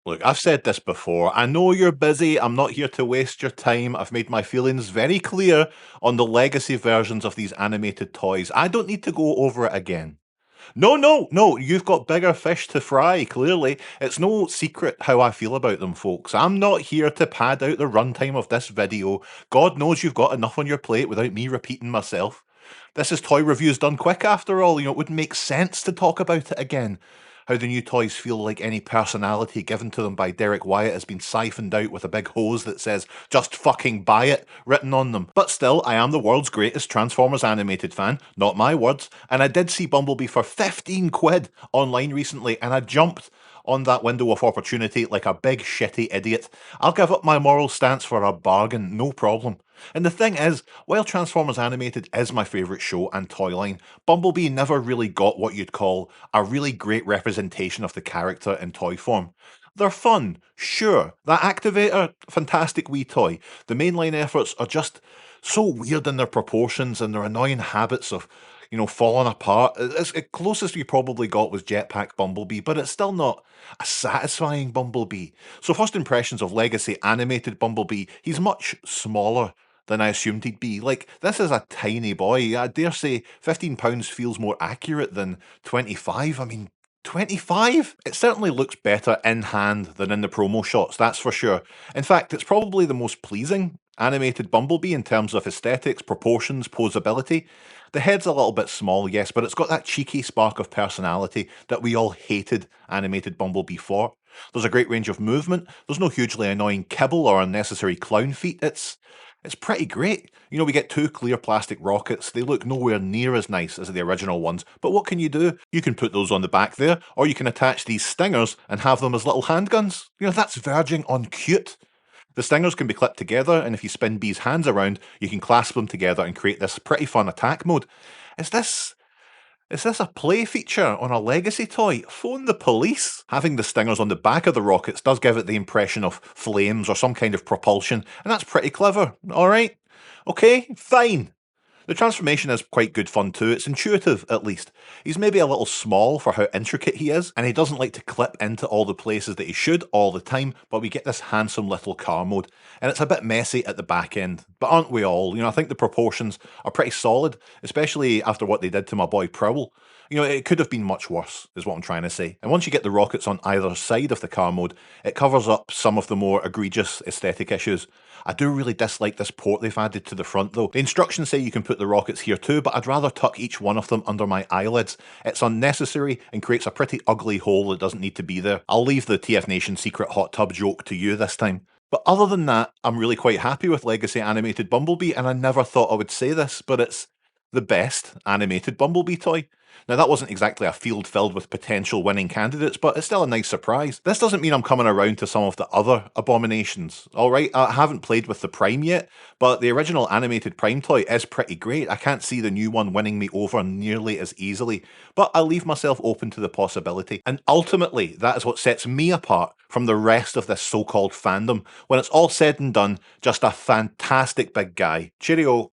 Look, I've said this before. I know you're busy. I'm not here to waste your time. I've made my feelings very clear on the legacy versions of these animated toys. I don't need to go over it again. No, no, no, you've got bigger fish to fry, clearly. It's no secret how I feel about them, folks. I'm not here to pad out the runtime of this video. God knows you've got enough on your plate without me repeating myself. This is toy reviews done quick after all. It wouldn't make sense to talk about it again. How the new toys feel like any personality given to them by Derek Wyatt has been siphoned out with a big hose that says, just fucking buy it, written on them. But still, I am the world's greatest Transformers animated fan, not my words, and I did see Bumblebee for 15 quid online recently, and I jumped on that window of opportunity like a big shitty idiot. I'll give up my moral stance for a bargain, no problem. And the thing is, while Transformers Animated is my favourite show and toy line, Bumblebee never really got what you'd call a really great representation of the character in toy form. They're fun, sure. That activator, fantastic wee toy. The mainline efforts are just so weird in their proportions and their annoying habits of, falling apart. It's the closest we probably got was Jetpack Bumblebee, but it's still not a satisfying Bumblebee. So first impressions of Legacy animated Bumblebee, he's much smaller than I assumed he'd be. Like, this is a tiny boy. I dare say £15 feels more accurate than 25. I mean, 25? It certainly looks better in hand than in the promo shots, that's for sure. In fact, it's probably the most pleasing animated Bumblebee in terms of aesthetics, proportions, posability. The head's a little bit small, yes, but it's got that cheeky spark of personality that we all hated animated Bumblebee for. There's a great range of movement, there's no hugely annoying kibble or unnecessary clown feet, it's pretty great. We get two clear plastic rockets. They look nowhere near as nice as the original ones, but what can you do? You can put those on the back there, or you can attach these stingers and have them as little handguns. That's verging on cute. The stingers can be clipped together, and if you spin Bee's hands around, you can clasp them together and create this pretty fun attack mode. Is this is this a play feature on a legacy toy? Phone the police! Having the stingers on the back of the rockets does give it the impression of flames or some kind of propulsion, and that's pretty clever, alright? Okay, fine. The transformation is quite good fun too, it's intuitive at least. He's maybe a little small for how intricate he is, and he doesn't like to clip into all the places that he should all the time, but we get this handsome little car mode, and it's a bit messy at the back end. But aren't we all? I think the proportions are pretty solid, especially after what they did to my boy Prowl. It could have been much worse, is what I'm trying to say. And once you get the rockets on either side of the car mode, it covers up some of the more egregious aesthetic issues. I do really dislike this port they've added to the front though. The instructions say you can put the rockets here too, but I'd rather tuck each one of them under my eyelids. It's unnecessary and creates a pretty ugly hole that doesn't need to be there. I'll leave the TF Nation secret hot tub joke to you this time. But other than that, I'm really quite happy with Legacy Animated Bumblebee, and I never thought I would say this, but it's the best animated Bumblebee toy. Now, that wasn't exactly a field filled with potential winning candidates, but it's still a nice surprise. This doesn't mean I'm coming around to some of the other abominations. Alright, I haven't played with the Prime yet, but the original animated Prime toy is pretty great. I can't see the new one winning me over nearly as easily, but I leave myself open to the possibility. And ultimately, that is what sets me apart from the rest of this so-called fandom. When it's all said and done, just a fantastic big guy. Cheerio.